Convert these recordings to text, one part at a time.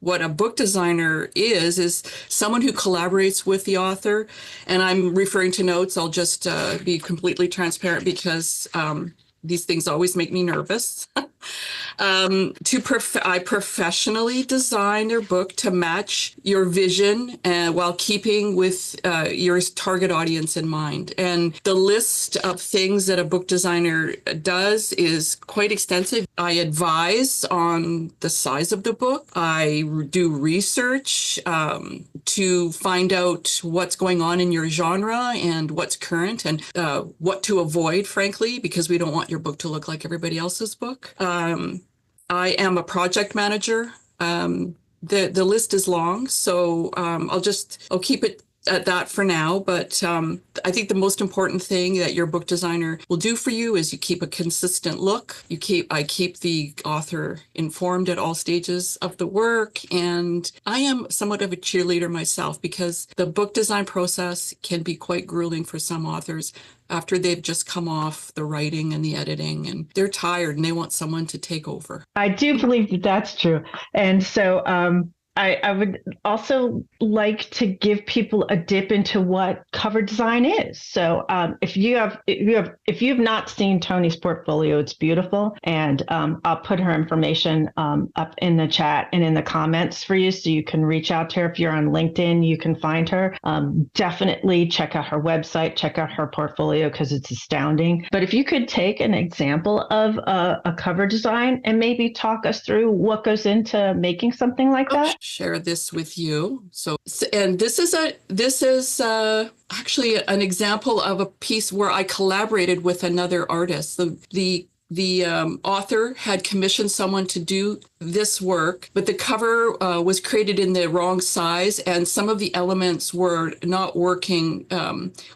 what a book designer is someone who collaborates with the author. And I'm referring to notes. I'll just be completely transparent because these things always make me nervous. I professionally design your book to match your vision while keeping with your target audience in mind. And the list of things that a book designer does is quite extensive. I advise on the size of the book. I do research to find out what's going on in your genre and what's current and what to avoid, frankly, because we don't want your book to look like everybody else's book. I am a project manager. The list is long, so I'll keep it at that for now. But I think the most important thing that your book designer will do for you is you keep a consistent look. I keep the author informed at all stages of the work. And I am somewhat of a cheerleader myself because the book design process can be quite grueling for some authors after they've just come off the writing and the editing, and they're tired and they want someone to take over. I do believe that that's true. And so I would also like to give people a dip into what cover design is. So if you've not seen Toni's portfolio, it's beautiful, and I'll put her information up in the chat and in the comments for you, so you can reach out to her. If you're on LinkedIn, you can find her. Definitely check out her website, check out her portfolio because it's astounding. But if you could take an example of a cover design and maybe talk us through what goes into making something like that. Share this with you. And this is actually an example of a piece where I collaborated with another artist. The author had commissioned someone to do this work, but the cover was created in the wrong size, and some of the elements were not working.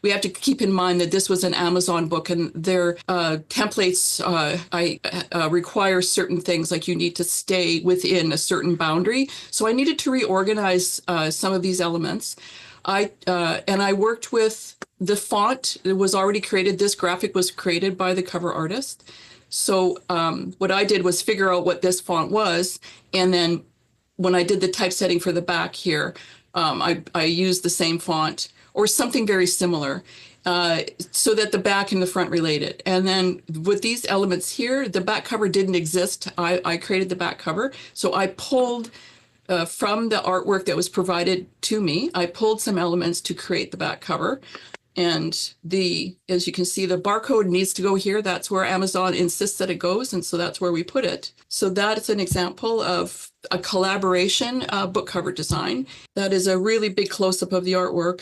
We have to keep in mind that this was an Amazon book, and their templates require certain things, like you need to stay within a certain boundary. So I needed to reorganize some of these elements. I worked with the font. It was already created. This graphic was created by the cover artist. So what I did was figure out what this font was. And then when I did the typesetting for the back here, I used the same font or something very similar so that the back and the front related. And then with these elements here, the back cover didn't exist. I created the back cover. So I pulled from the artwork that was provided to me, I pulled some elements to create the back cover. And as you can see, the barcode needs to go here. That's where Amazon insists that it goes. And so that's where we put it. So that is an example of a collaboration book cover design. That is a really big close-up of the artwork.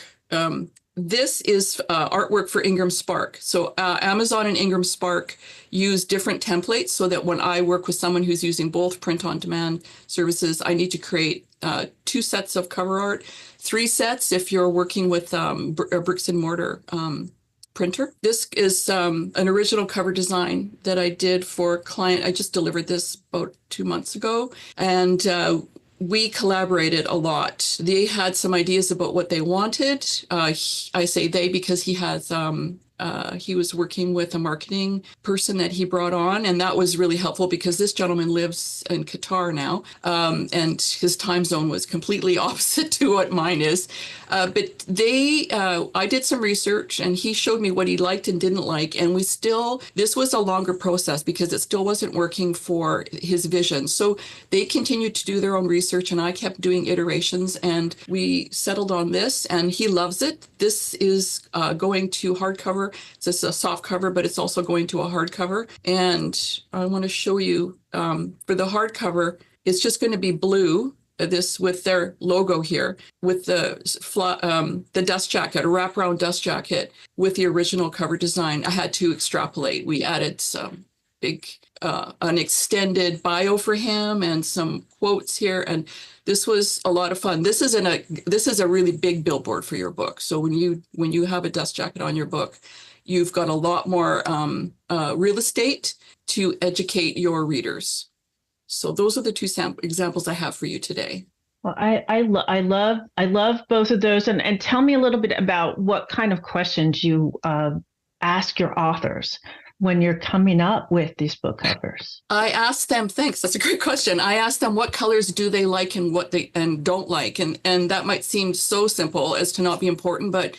This is artwork for Ingram Spark. So Amazon and Ingram Spark use different templates so that when I work with someone who's using both print-on-demand services, I need to create 2 sets of cover art, 3 sets if you're working with a bricks and mortar printer. This is an original cover design that I did for a client. I just delivered this about 2 months ago, and we collaborated a lot. They had some ideas about what they wanted. I say they because he was working with a marketing person that he brought on, and that was really helpful because this gentleman lives in Qatar now, and his time zone was completely opposite to what mine is. But I did some research, and he showed me what he liked and didn't like, and this was a longer process because it still wasn't working for his vision. So they continued to do their own research, and I kept doing iterations, and we settled on this, and he loves it. This is going to hardcover. It's just a soft cover, but it's also going to a hardcover. And I want to show you for the hardcover, it's just going to be blue, this with their logo here, with the dust jacket, a wraparound dust jacket with the original cover design. I had to extrapolate. We added some an extended bio for him and some quotes here. And this was a lot of fun. This is a really big billboard for your book. So when you have a dust jacket on your book, you've got a lot more real estate to educate your readers. So those are the 2 examples I have for you today. Well, I love both of those, and tell me a little bit about what kind of questions you ask your authors. when you're coming up with these book covers? I asked them, thanks, that's a great question. I asked them what colors do they like and what they and don't like. And that might seem so simple as to not be important, but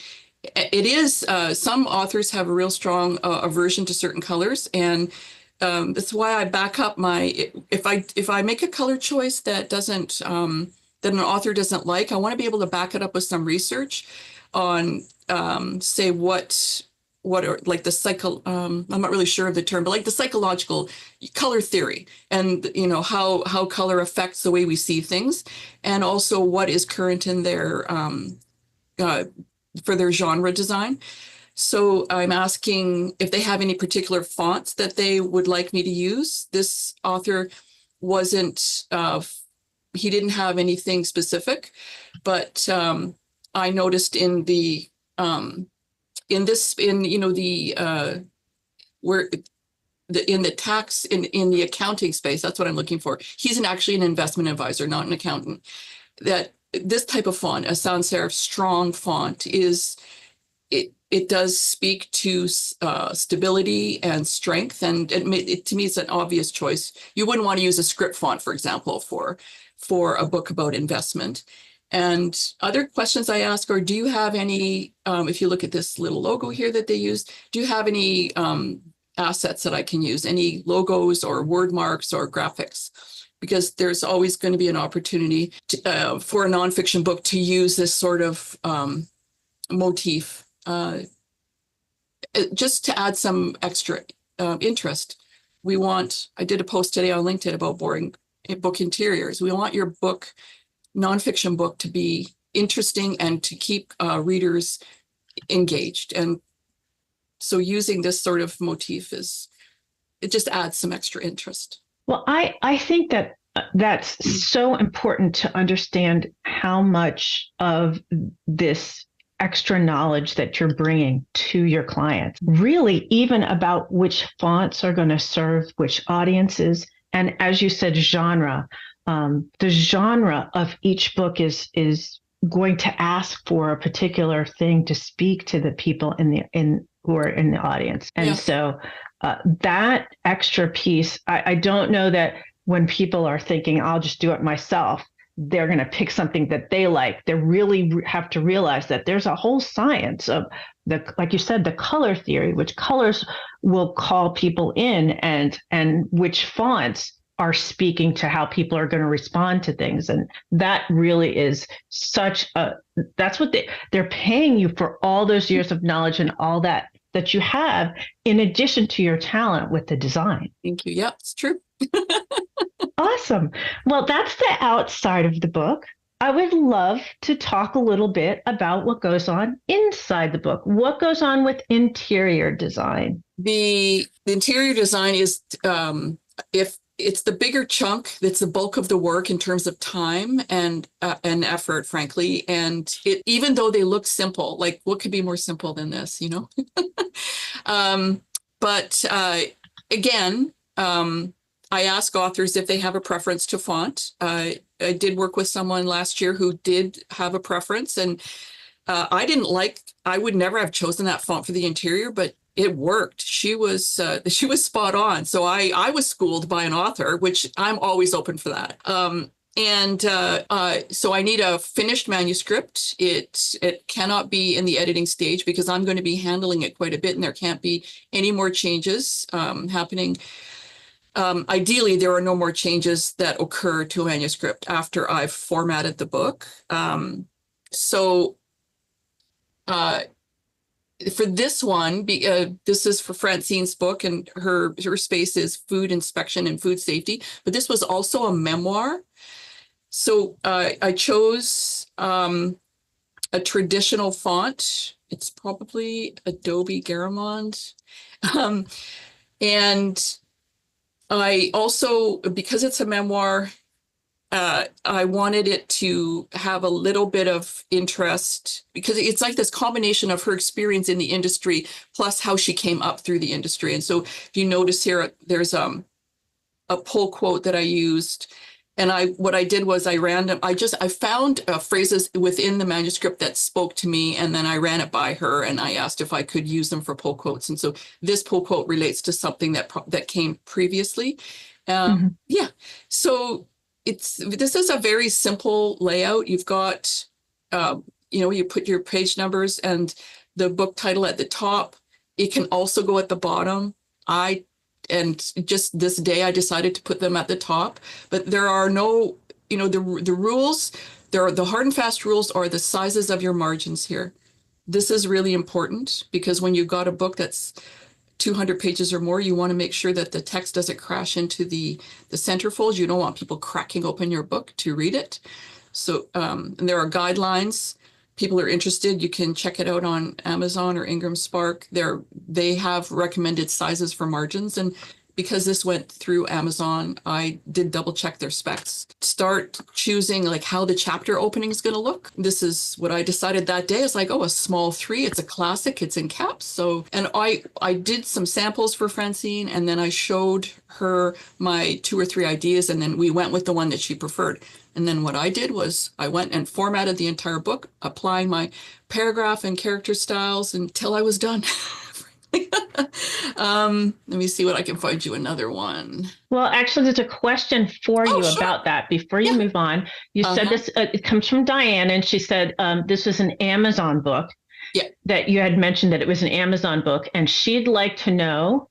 it is. Some authors have a real strong aversion to certain colors. And that's why I back up if I make a color choice that doesn't, that an author doesn't like, I want to be able to back it up with some research on, say what are like the I'm not really sure of the term, but like the psychological color theory, and how color affects the way we see things, and also what is current in their for their genre design. So I'm asking if they have any particular fonts that they would like me to use. This author wasn't he didn't have anything specific, but I noticed in the tax in the accounting space, that's what I'm looking for. He's actually an investment advisor, not an accountant. That this type of font, a sans serif strong font, it does speak to stability and strength, and to me it's an obvious choice. You wouldn't want to use a script font, for example, for a book about investment. And other questions I ask are, do you have any, if you look at this little logo here that they used, do you have any assets that I can use, any logos or word marks or graphics? Because there's always going to be an opportunity for a nonfiction book to use this sort of motif, just to add some extra interest. I did a post today on LinkedIn about boring book interiors. We want your nonfiction book to be interesting and to keep readers engaged. And so using this sort of motif it just adds some extra interest. Well, I think that that's so important to understand how much of this extra knowledge that you're bringing to your clients, really even about which fonts are going to serve which audiences. And as you said, genre. The genre of each book is going to ask for a particular thing to speak to the people who are in the audience. And so that extra piece, I don't know that when people are thinking, I'll just do it myself, they're going to pick something that they like. They really have to realize that there's a whole science of like you said, the color theory, which colors will call people in, and which fonts are speaking to how people are going to respond to things. And that really is that's what they're paying you for, all those years of knowledge and all that you have, in addition to your talent with the design. Thank you. Yeah, it's true. Awesome. Well, that's the outside of the book. I would love to talk a little bit about what goes on inside the book. What goes on with interior design? The interior design is, if it's the bigger chunk, that's the bulk of the work in terms of time and effort, frankly. And even though they look simple, like what could be more simple than this, but again, I ask authors if they have a preference to font. I did work with someone last year who did have a preference, and I would never have chosen that font for the interior, but it worked. She was spot on. So I was schooled by an author, which I'm always open for that. So I need a finished manuscript. It cannot be in the editing stage because I'm going to be handling it quite a bit, and there can't be any more changes happening. Ideally, there are no more changes that occur to a manuscript after I've formatted the book. For this one, this is for Francine's book, and her space is food inspection and food safety, but this was also a memoir. So I chose a traditional font. It's probably Adobe Garamond. And I also, because it's a memoir, I wanted it to have a little bit of interest, because it's like this combination of her experience in the industry plus how she came up through the industry. And so if you notice here, there's a pull quote that I used, what I did was I found phrases within the manuscript that spoke to me, and then I ran it by her, and I asked if I could use them for pull quotes. And so this pull quote relates to something that came previously. Yeah. So this is a very simple layout. You've got, you put your page numbers and the book title at the top. It can also go at the bottom. And just this day, I decided to put them at the top, but there are no, the rules, the hard and fast rules are the sizes of your margins here. This is really important because when you've got a book that's 200 pages or more, you want to make sure that the text doesn't crash into the centerfolds. You don't want people cracking open your book to read it. So, and there are guidelines. People are interested, you can check it out on Amazon or Ingram Spark. They have recommended sizes for margins. And because this went through Amazon, I did double check their specs. Start choosing like how the chapter opening is going to look. This is what I decided that day. It's like, a small 3, it's a classic, it's in caps. So, and I did some samples for Francine, and then I showed her my 2 or 3 ideas, and then we went with the one that she preferred. And then what I did was I went and formatted the entire book, applying my paragraph and character styles until I was done. Let me see what I can find you another one. Well, actually, there's a question for you sure. about that before you move on. You said this, it comes from Diane, and she said this was an Amazon book. Yeah. That you had mentioned that it was an Amazon book, and she'd like to know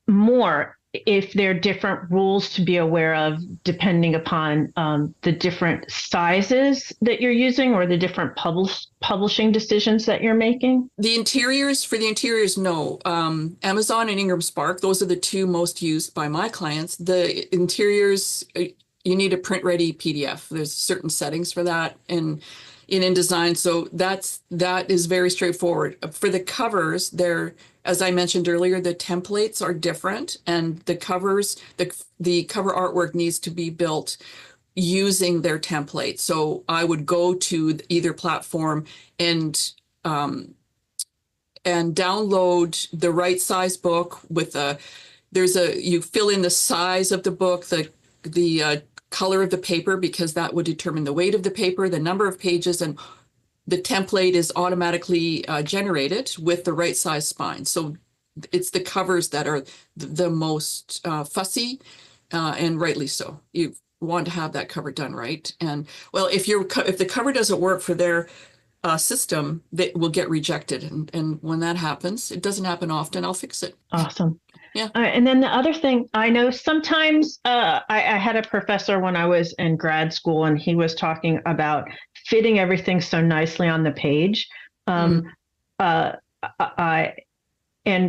more if there are different rules to be aware of depending upon the different sizes that you're using or the different publishing decisions that you're making. For the interiors, no. Amazon and Ingram Spark, those are the 2 most used by my clients. The interiors, you need a print ready PDF. There's certain settings for that in InDesign. So that is very straightforward. For the covers, as I mentioned earlier, the templates are different, and the covers, the cover artwork needs to be built using their template. So I would go to either platform and download the right size book with you fill in the size of the book, the color of the paper, because that would determine the weight of the paper, the number of pages, and the template is automatically generated with the right size spine. So it's the covers that are the most fussy, and rightly so. You want to have that cover done right. And well, if the cover doesn't work for their system, that will get rejected. And when that happens, it doesn't happen often, I'll fix it. Awesome. Yeah. And then the other thing, I know sometimes I had a professor when I was in grad school, and he was talking about fitting everything so nicely on the page. And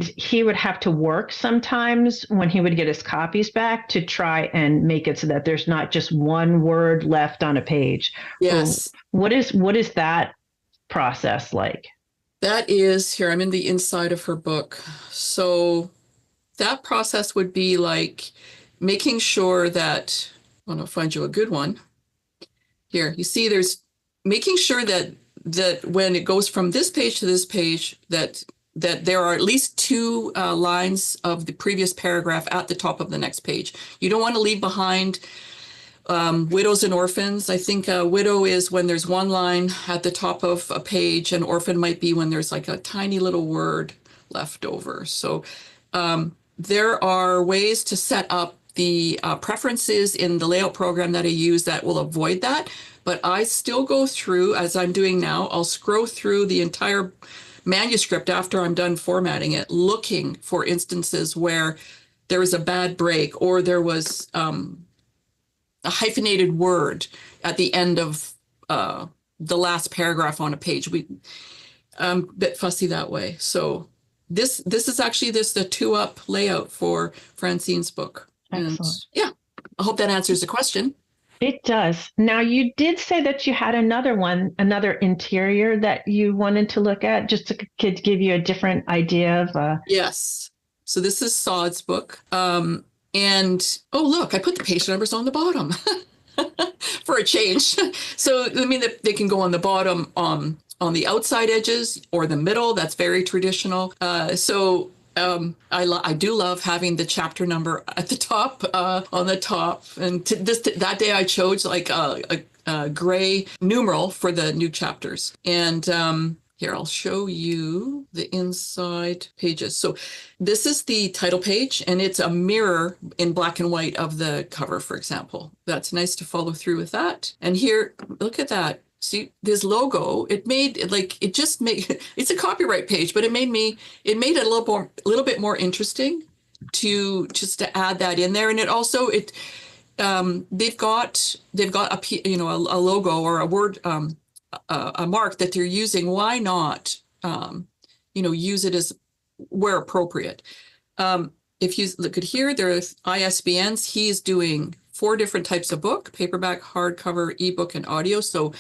he would have to work sometimes when he would get his copies back to try and make it so that there's not just one word left on a page. Yes. What is that process like? That is, here, I'm in the inside of her book. So that process would be like making sure that, I want to find you a good one. Here, you see there's making sure that when it goes from this page to this page, that there are at least 2 lines of the previous paragraph at the top of the next page. You don't want to leave behind widows and orphans. I think a widow is when there's 1 line at the top of a page, and orphan might be when there's like a tiny little word left over. So there are ways to set up the preferences in the layout program that I use that will avoid that. But I still go through, as I'm doing now, I'll scroll through the entire manuscript after I'm done formatting it, looking for instances where there was a bad break or there was a hyphenated word at the end of the last paragraph on a page. I'm a bit fussy that way. So this is actually the 2-up layout for Francine's book. Excellent. And yeah, I hope that answers the question. It does. Now, you did say that you had another interior that you wanted to look at, just to give you a different idea of. Yes. So this is Saud's book. And oh, look, I put the page numbers on the bottom for a change. So I mean, they can go on the bottom on the outside edges or the middle. That's very traditional. So I do love having the chapter number at the top, on the top. And that day I chose like a gray numeral for the new chapters. And here, I'll show you the inside pages. So this is the title page, and it's a mirror in black and white of the cover, for example. That's nice to follow through with that. And here, look at that. See this logo, it's a copyright page, but it made it a little bit more interesting to add that in there. And it also, they've got a logo or a word, a mark that they're using. Why not, use it as where appropriate? If you look at here, there's ISBNs. He's doing 4 different types of book: paperback, hardcover, ebook, and audio. So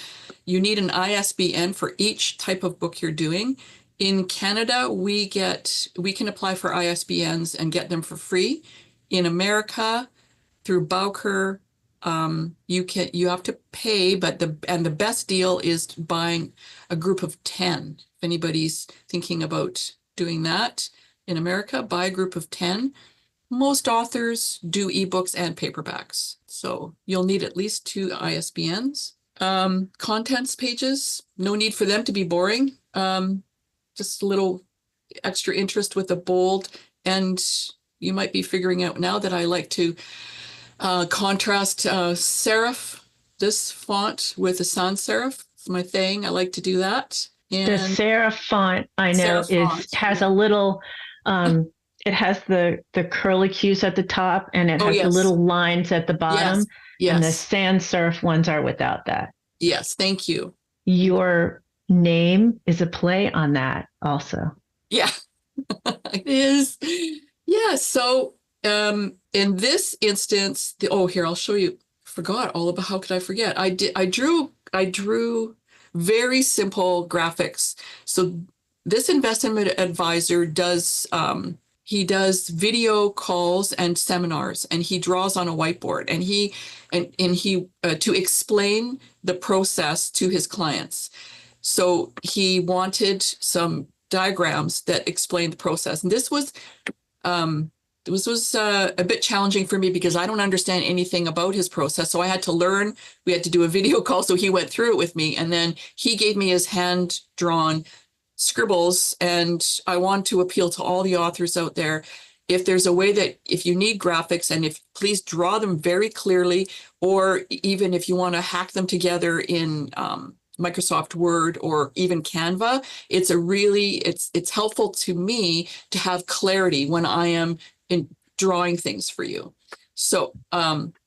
you need an ISBN for each type of book you're doing. In Canada, we can apply for ISBNs and get them for free. In America, through Bowker, you have to pay, but the best deal is buying a group of 10. If anybody's thinking about doing that in America, buy a group of 10. Most authors do ebooks and paperbacks, so you'll need at least 2 ISBNs. Contents pages, no need for them to be boring. Just a little extra interest with the bold, and you might be figuring out now that I like to contrast serif, this font, with a sans serif. It's my thing. I like to do that. And the serif font, I know, has a little, it has the curlicues at the top, and it has the little lines at the bottom. Yes. And the sans serif ones are without that. Yes, thank you. Your name is a play on that also. Yeah, it is. Yeah, so in this instance, here, I'll show you. Forgot all about, how could I forget? I drew very simple graphics. So this investment advisor does, he does video calls and seminars, and he draws on a whiteboard, and he to explain the process to his clients. So he wanted some diagrams that explained the process. And this was a bit challenging for me because I don't understand anything about his process. So I had to learn. We had to do a video call. So he went through it with me, and then he gave me his hand-drawn scribbles. And I want to appeal to all the authors out there. If there's a way that, if you need graphics, and please draw them very clearly, or even if you want to hack them together in Microsoft Word or even Canva, it's helpful to me to have clarity when I am drawing things for you. So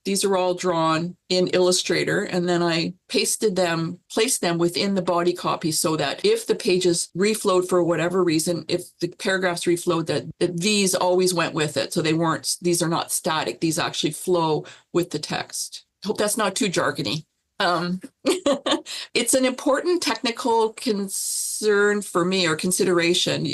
these are all drawn in Illustrator, and then I placed them within the body copy, so that if the pages reflowed for whatever reason, if the paragraphs reflowed, that these always went with it. So these are not static. These actually flow with the text. Hope that's not too jargony. It's an important technical concern for me, or consideration.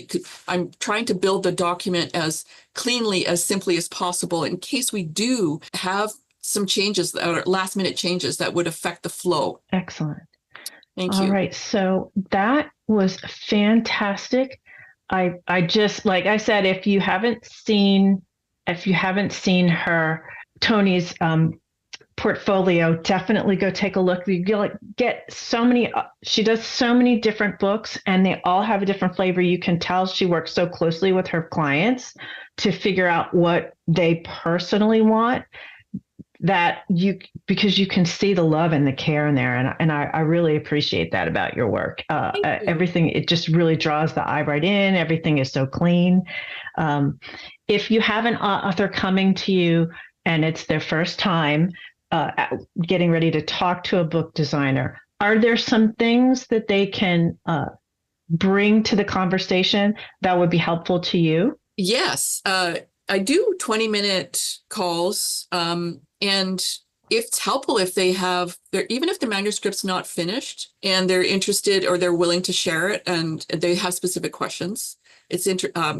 I'm trying to build the document as cleanly, as simply as possible, in case we do have some changes, or last minute changes that would affect the flow. Excellent. Thank you. All right. So that was fantastic. I just, like I said, if you haven't seen Toni's portfolio, definitely go take a look. You get so many, she does so many different books, and they all have a different flavor. You can tell she works so closely with her clients to figure out what they personally want, because you can see the love and the care in there. And I really appreciate that about your work. Everything, it just really draws the eye right in. Everything is so clean. If you have an author coming to you and it's their first time getting ready to talk to a book designer, are there some things that they can bring to the conversation that would be helpful to you? Yes, I do 20-minute calls, and it's helpful if they even if the manuscript's not finished and they're interested, or they're willing to share it, and they have specific questions. It's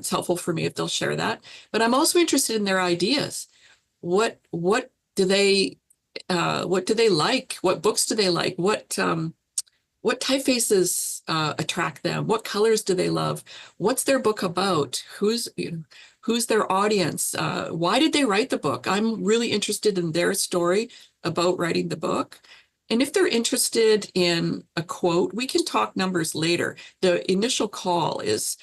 helpful for me if they'll share that. But I'm also interested in their ideas. What do they like? What books do they like? What what typefaces attract them? What colors do they love? What's their book about? Who's their audience? Why did they write the book? I'm really interested in their story about writing the book. And if they're interested in a quote, we can talk numbers later. The initial call it's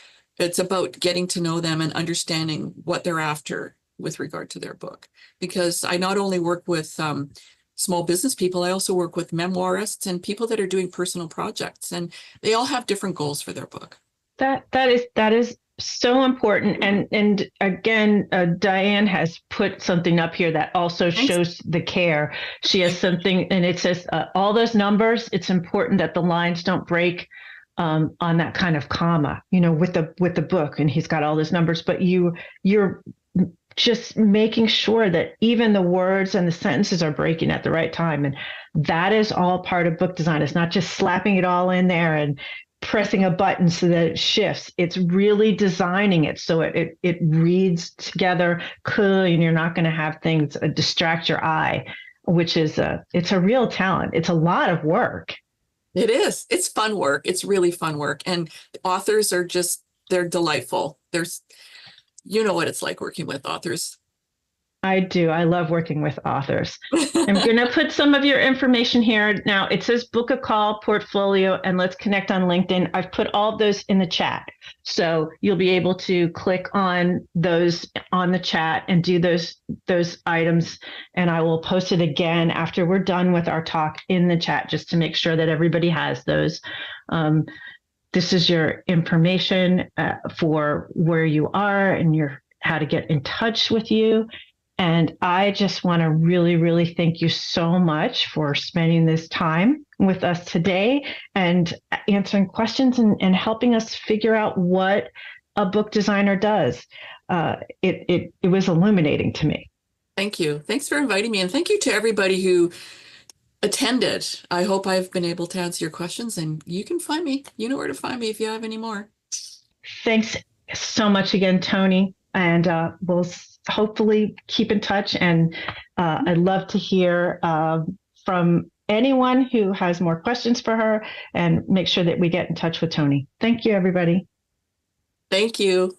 about getting to know them and understanding what they're after with regard to their book. Because I not only work with small business people, I also work with memoirists and people that are doing personal projects, and they all have different goals for their book. That is so important. And again, Diane has put something up here that also Thanks. shows the care. She has something, and it says all those numbers. It's important that the lines don't break on that kind of comma, with the book. And he's got all those numbers, but you're just making sure that even the words and the sentences are breaking at the right time. And that is all part of book design. It's not just slapping it all in there and pressing a button so that it shifts. It's really designing it so it reads together clearly, and you're not going to have things distract your eye, which is it's a real talent. It's a lot of work. It is. It's fun work. It's really fun work. And authors are they're delightful. You know what it's like working with authors. I do. I love working with authors. I'm going to put some of your information here. Now, it says book a call, portfolio, and let's connect on LinkedIn. I've put all of those in the chat. So you'll be able to click on those on the chat and do those items. And I will post it again after we're done with our talk in the chat, just to make sure that everybody has those. This is your information for where you are and how to get in touch with you. And I just want to really, really thank you so much for spending this time with us today and answering questions and helping us figure out what a book designer does. It was illuminating to me. Thank you. Thanks for inviting me. And thank you to everybody who attended. I hope I've been able to answer your questions, and you can find me. You know where to find me if you have any more. Thanks so much again, Toni. And we'll hopefully keep in touch. And I'd love to hear from anyone who has more questions for her, and make sure that we get in touch with Toni. Thank you, everybody. Thank you.